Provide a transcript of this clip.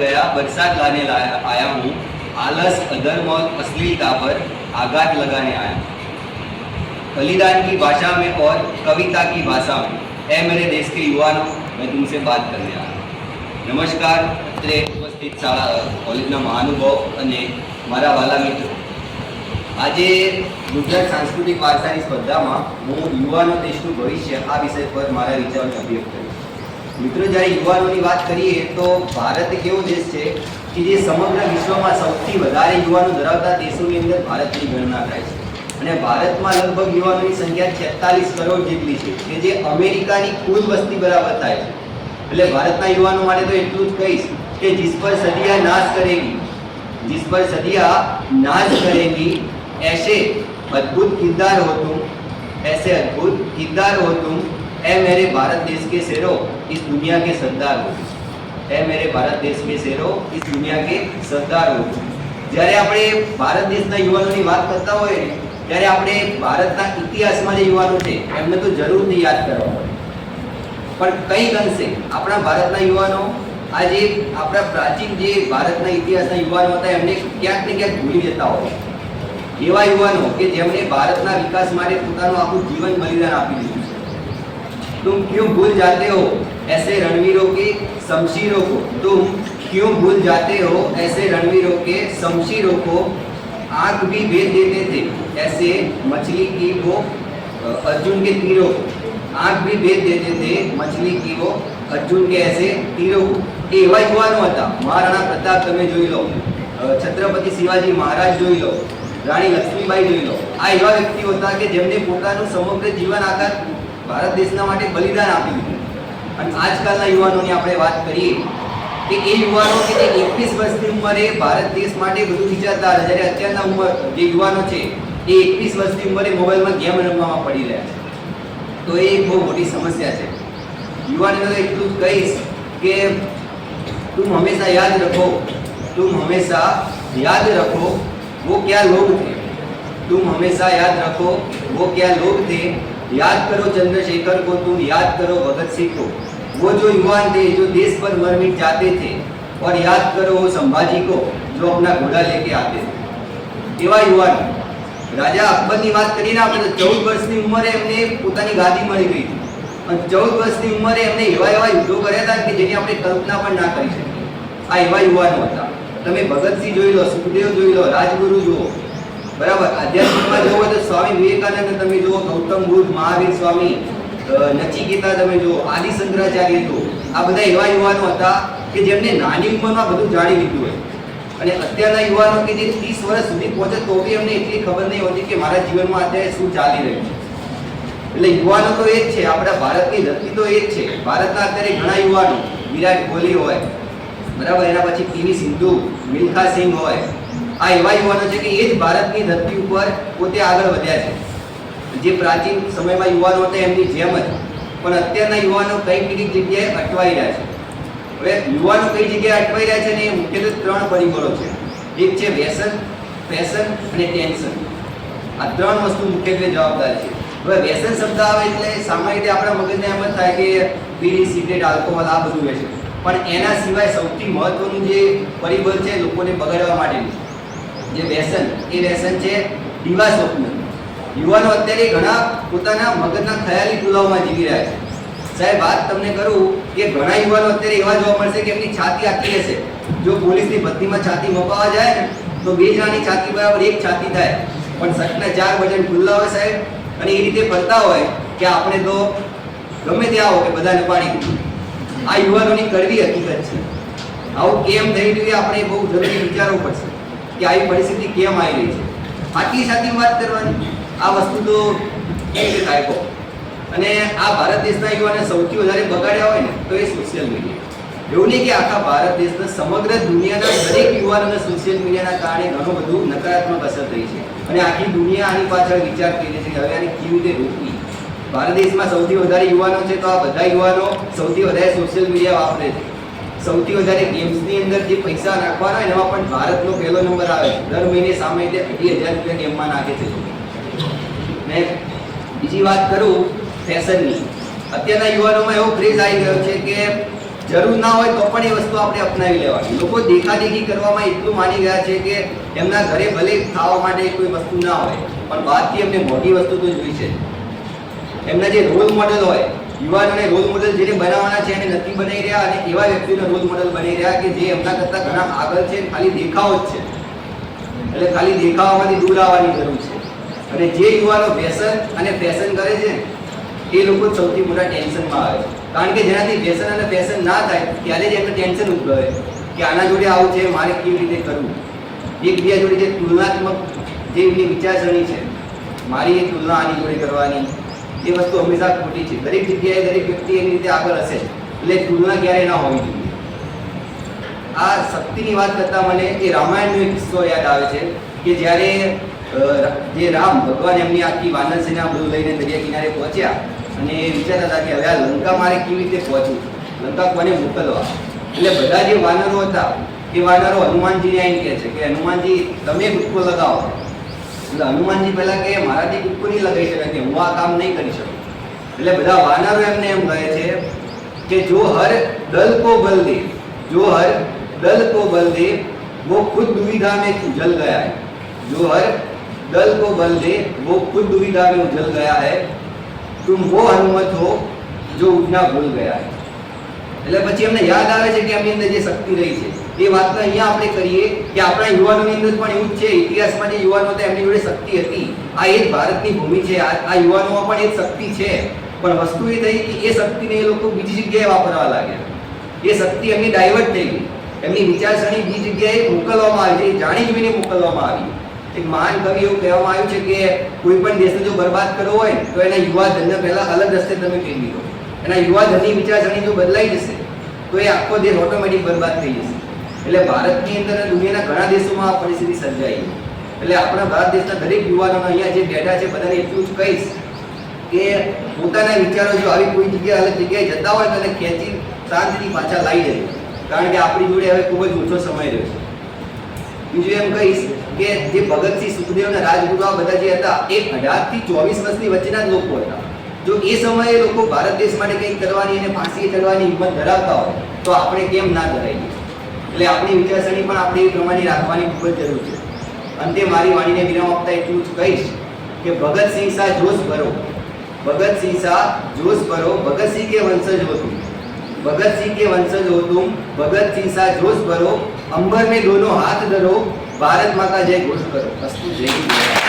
गया, बरसात लाने आया हूँ, आलस अधर्म और अश्लीलता पर आघात लगाने आया हूँ। बलिदान की भाषा में और कविता की भाषा में, ऐ मेरे देश के युवाओं, मैं तुमसे बात करने आया हूँ। नमस्कार, અત્રે ઉપસ્થિત શાળા કોલેજના મહાનુભાવ અને મારા વાલા મિત્રો, આજે ગુજરાત સાંસ્કૃતિક વારસાની સ્પર્ધામાં હું યુવાનો દેશનું ભવિષ્ય આ વિષય પર મારા વિચારોને વ્યક્ત કરીશ। મિત્રો, જ્યારે યુવાનોની વાત કરીએ તો ભારત એક એવો દેશ છે કે જે સમગ્ર વિશ્વમાં સૌથી વધારે યુવાનો ધરાવતા દેશોની અંદર ભારતની ગણના થાય છે અને ભારતમાં લગભગ યુવાનોની સંખ્યા 46 કરોડ જેટલી છે કે જે અમેરિકાની કુલ વસ્તી બરાબર થાય છે। એટલે ભારતના યુવાનો માટે તો એટલું જ કહીશ કે जिस पर सदियां नाश करेगी, जिस पर सदियां नाश करेगी, ऐसे अद्भुत किरदार हो तुम, ऐसे अद्भुत किरदार हो तुम, ऐ मेरे भारत देश के शेरों, इस दुनिया के सरदार हो तुम, ऐ मेरे भारत देश के शेरों, इस दुनिया के सरदार हो तुम। જ્યારે આપણે ભારત દેશના યુવાનોની વાત કરતા હોય ને ત્યારે આપણે ભારતના ઇતિહાસમાં જે યુવાનો છે એમને તો જરૂરથી યાદ કરવા પડે, પણ કંઈક અંશે આપણા ભારતના યુવાનો આજે આપણા પ્રાચીન જે ભારતના ઇતિહાસના યુવાનો હતા એમને ક્યાંક ને ક્યાંક ભૂલી જતા હોય। એવા યુવાનો કે જેમણે ભારતના વિકાસ માટે પોતાનું આખું જીવન બલિદાન આપી દીધું છે। तुम क्यों भूल जाते हो ऐसे रणवीरों के शमशीरों को, तुम क्यों भूल जाते हो ऐसे रणवीरों के शमशीरों को, आंख भी भेद देते थे ऐसे मछली की वो अर्जुन के तीरों को, आंख भी भेद देते थे मछली की वो अर्जुन के ऐसे तीरों को। एवा युवानो हता। महाराणा प्रताप तमे जोई लो, छत्रपति शिवाजी महाराज जोई लो, राणी लक्ष्मीबाई जोई लो। आ एवा व्यक्तिओ हता के जेमने पोतानुं समग्र जीवन आखा भारत देशना माटे बलिदान आपी दीधुं। अने आजकालना युवानोनी आपणे वात करीए के ए युवानो के जे 21 वर्षनी उंमरे भारत देश माटे बधुं विचारता हता, ज्यारे अत्याરના उंमर जे युवानो छे ए 21 वर्षनी उंमरे मोबाइलमां गेम रमवामां पड़ी रह्या छे। तो ए एक बहुत मोटी समस्या छे। युवानोने तो એટલું જ કહીશ કે तुम हमेशा याद रखो, तुम हमेशा याद रखो वो क्या लोग थे, तुम हमेशा याद रखो वो क्या लोग थे, याद करो चंद्रशेखर को, तुम याद करो भगत सिंह को, वो जो युवान थे जो देश पर मर मिट जाते थे, और याद करो वो संभाजी को जो अपना घोड़ा लेके आते थे। एवा युवान राजा अकबरनी बात करीने आपणे 14 वर्षनी उंमरे एमने पोतानी गादी मळी गई थी અને 14 વર્ષની ઉંમરે એમને એવા યુદ્ધો કર્યા હતા કે જેની આપણે કલ્પના પણ ના કરી શકીએ। આ એવા યુવાનો હતા। તમે ભગતસિંહ જોઈ લો, સુખદેવ જોઈ લો, રાજગુરુ જુઓ, બરાબર। આધ્યાત્મિકમાં જોવો તો સ્વામી વિવેકાનંદ તમે જુઓ, ગૌતમ બુદ્ધ, મહાવીર સ્વામી, નચિકેતા તમે જુઓ, આદિ શંકરાચાર્ય જુઓ। આ બધા એવા યુવાનો હતા કે જેમને નાની ઉંમરમાં બધું જાણી લીધું હોય। અને અત્યારના યુવાનો કે જે 30 વર્ષ સુધી પહોંચે તો બી એમને એટલી ખબર નહીં હોતી કે મારા જીવનમાં અત્યારે શું ચાલી રહ્યું છે। એટલે યુવાનો તો એ જ છે, આપણા ભારતની ધરતી તો એ જ છે। ભારતના અત્યારે ઘણા યુવાનો, વિરાટ કોહલી હોય, બરાબર, એના પછી પીવી સિંધુ, મિલ્ખા સિંહ હોય, આ એવા યુવાનો છે કે એ જ ભારતની ધરતી ઉપર પોતે આગળ વધ્યા છે। જે પ્રાચીન સમયમાં યુવાનો હતા એમની જેમ જ, પણ અત્યારના યુવાનો કંઈક બીજી જગ્યાએ અટવાઈ રહ્યા છે। હવે યુવાનો કઈ જગ્યાએ અટવાઈ રહ્યા છે ને એ મુખ્યત્વે 3 પરિબળો છે। એક છે વ્યસન, ફેશન અને ટેન્શન। આ 3 વસ્તુ મુખ્યત્વે જવાબદાર છે। હવે વ્યસન શબ્દ આવે એટલે સામાન્ય રીતે આપણા મગજને એમ જ થાય કે બીડી, સિગરેટ, આલ્કોહોલ આ બધું વ્યસન, પણ એના સિવાય સૌથી મહત્વનું જે પરિબળ છે લોકોને બગાડવા માટેનું જે વ્યસન, એ વ્યસન છે દીવા સ્વપ્ન। યુવાનો અત્યારે ઘણા પોતાના મગજના ખયાલી પુલાવમાં જીવી રહ્યા છે। સાહેબ વાત તમને કરું કે ઘણા યુવાનો અત્યારે એવા જોવા મળશે કે એમની છાતી આખી હશે, જો પોલીસની ભરતીમાં છાતી મપાવા જાય ને તો 2 જણાની છાતી બરાબર 1 છાતી થાય, પણ શર્ટના 4 બટન ખુલ્લા હોય સાહેબ, અને એ રીતે ફરતા હોય કે આપણે તો ગમે ત્યાં આવો કે બધાને પાડી દીધું। આ યુવાનોની કડવી હકીકત છે। આવું કેમ થઈ રહ્યું છે આપણે બહુ જરૂરી વિચારવું પડશે કે આવી પરિસ્થિતિ કેમ આવી રહી છે। આટલી સાચી વાત કરવાની આ વસ્તુ તો કેવી રીતે થાય કહો। અને આ ભારત દેશના યુવાને સૌથી વધારે બગાડ્યા હોય ને તો એ સોશિયલ મીડિયા। એવું નહીં કે આખા ભારત દેશના, સમગ્ર દુનિયાના દરેક યુવાનોને સોશિયલ મીડિયાના કારણે ઘણું બધું નકારાત્મક અસર થઈ છે અને આખી દુનિયા આની પાછળ વિચાર કરી રહી છે કે હવે આને કેવી રીતે રોકવી। ભારત દેશમાં સૌથી વધારે યુવાનો છે તો આ બધા યુવાનો સૌથી વધારે સોશિયલ મીડિયા વાપરે છે। સૌથી વધારે ગેમ્સની અંદર જે પૈસા નાખવાના હોય એમાં પણ ભારતનો પહેલો નંબર આવે છે। દર મહિને સામે 2,000 રૂપિયા ગેમમાં નાખે છે। ને બીજી વાત કરું ફેશનની, અત્યારના યુવાનોમાં એવો ક્રેઝ આવી ગયો છે કે જરૂર ના હોય તો પણ એ વસ્તુ આપણે અપનાવી લેવાની. લોકો દેખાદેખી કરવામાં એટલું માની ગયા છે કે એમના ઘરે ભલે ખાવા માટે કોઈ વસ્તુ ના હોય પણ બહારથી એમને મોટી વસ્તુ તો જોઈ છે. એમના જે રોલ મોડેલ હોય, યુવાનોને રોલ મોડેલ જેને બનાવવાના છે એને નથી બનાવી રહ્યા, અને એવા વ્યક્તિઓને રોલ મોડેલ બની રહ્યા કે જે એમના કરતાં ઘણા આગળ છે, ખાલી દેખાવો જ છે. એટલે ખાલી દેખાવામાંથી દૂર આવવાની જરૂર છે. અને જે યુવાનો ફેશન અને ફેશન કરે છે એ લોકો સૌથી મોટા ટેન્શનમાં આવે છે. કારણ કે જેનાથી ફેશન અને ફેશન ના થાય ત્યારે જ એમને ટેન્શન ઉદ્ભવે કે આના જોડે આવું છે, મારે કેવી રીતે કરવું. એકબીજા જોડે જે તુલનાત્મક જે એમની વિચારસરણી છે, મારી એ તુલના આની જોડે કરવાની, એ વસ્તુ હંમેશા ખોટી છે. દરેક જગ્યાએ દરેક વ્યક્તિ એની રીતે આગળ હશે, એટલે તુલના ક્યારેય ના હોવી જોઈએ. આ શક્તિની વાત કરતાં મને એ રામાયણનો એક કિસ્સો યાદ આવે છે કે જ્યારે જે રામ ભગવાન એમની આખી વાનર સેના બધું લઈને દરિયા કિનારે પહોંચ્યા અને એ વિચારતા હતા કે હવે આ લંકા મારે કેવી રીતે પહોંચવું, લંકા કોને મોકલવા. એટલે બધા જે વાનરો હતા એ વાનરો હનુમાનજીને આવીને કહે છે કે હનુમાનજી તમે કૂદકો લગાવો. એટલે હનુમાનજી પહેલા કહે મારાથી કૂદકો નહીં લગાવી શકે, કે હું આ કામ નહીં કરી શકું. એટલે બધા વાનરો એમને એમ કહે છે કે જો હર દલ કો બલ દે, જો હર दल को बल दे वो खुद दुविधा में उजल गया है, जो हर दल को बल दे वो खुद दुविधा में उजल गया है, तुम वो हनुमत हो जो उठना भूल गया है. એટલે પછી એમને યાદ આવે છે કે એમની અંદર જે શક્તિ રહી છે એ વાતને અહીંયા આપણે કરીએ કે આપણા યુવાનોની અંદર પણ એવું જ છે. ઇતિહાસમાં જે યુવાનો હતા એમની જોડે શક્તિ હતી. આ એ જ ભારતની ભૂમિ છે, આ યુવાનોમાં પણ એ જ શક્તિ છે. પણ વસ્તુ એ થઈ કે એ શક્તિને એ લોકો બીજી જગ્યાએ વાપરવા લાગ્યા. એ શક્તિ એમની ડાયવર્ટ થઈ ગઈ, એમની વિચારસરણી બીજી જગ્યાએ મોકલવામાં આવી છે, જાણી જોઈને મોકલવામાં આવી. એક મહાન કવિ એવું કહેવામાં આવ્યું છે કે કોઈ પણ દેશને જો બરબાદ કરવો હોય તો એના યુવા ધનને પહેલા અલગ રસ્તે તમે ફેરવી દો. એના યુવા ધનની વિચારસરણી જો બદલાઈ જશે તો એ આખો દેશ ઓટોમેટિક બરબાદ થઈ જશે. એટલે ભારતની અંદર દુનિયાના ઘણા દેશોમાં આ પરિસ્થિતિ સર્જાઈ. એટલે આપણા ભારત દેશના દરેક યુવાનોને અહીંયા જે બેઠા છે બધાને એટલું જ કહીશ કે પોતાના વિચારો જો આવી કોઈ જગ્યાએ અલગ જગ્યાએ જતા હોય તો એને ખેંચી શાંતિથી પાછા લાવી દેજો. કારણ કે આપણી જોડે હવે ખૂબ જ ઓછો સમય રહ્યો છે. બીજું એમ કહીશ કે જે ભગતસિંહ, સુખદેવ અને રાજગુરુ આ બધા જે હતા એ 18 થી 24 વર્ષની વચ્ચેના જ લોકો હતા. જો એ સમયે લોકો ભારત દેશ માટે કંઈક કરવાની અને ફાંસીએ ચડવાની હિંમત ધરાવતા હોય તો આપણે કેમ ના ધરાવીએ. એટલે આપણી વિચારસરણી પણ આપણે એ પ્રમાણે રાખવાની ખૂબ જ જરૂર છે. અંતે મારી વાણીને વિરામ આપતા એટલું જ કહીશ કે ભગતસિંહ સા જોશ ભરો, ભગતસિંહ સા જોશ ભરો, ભગતસિંહ કે વંશજ હો तुम, भगत सिंह के वंशज हो तुम, भगत सिंह सा जोश भरो, अंबर में दोनों हाथ धरो, भारत माँ का जय घोष करो. अस्तु. जय हिंद.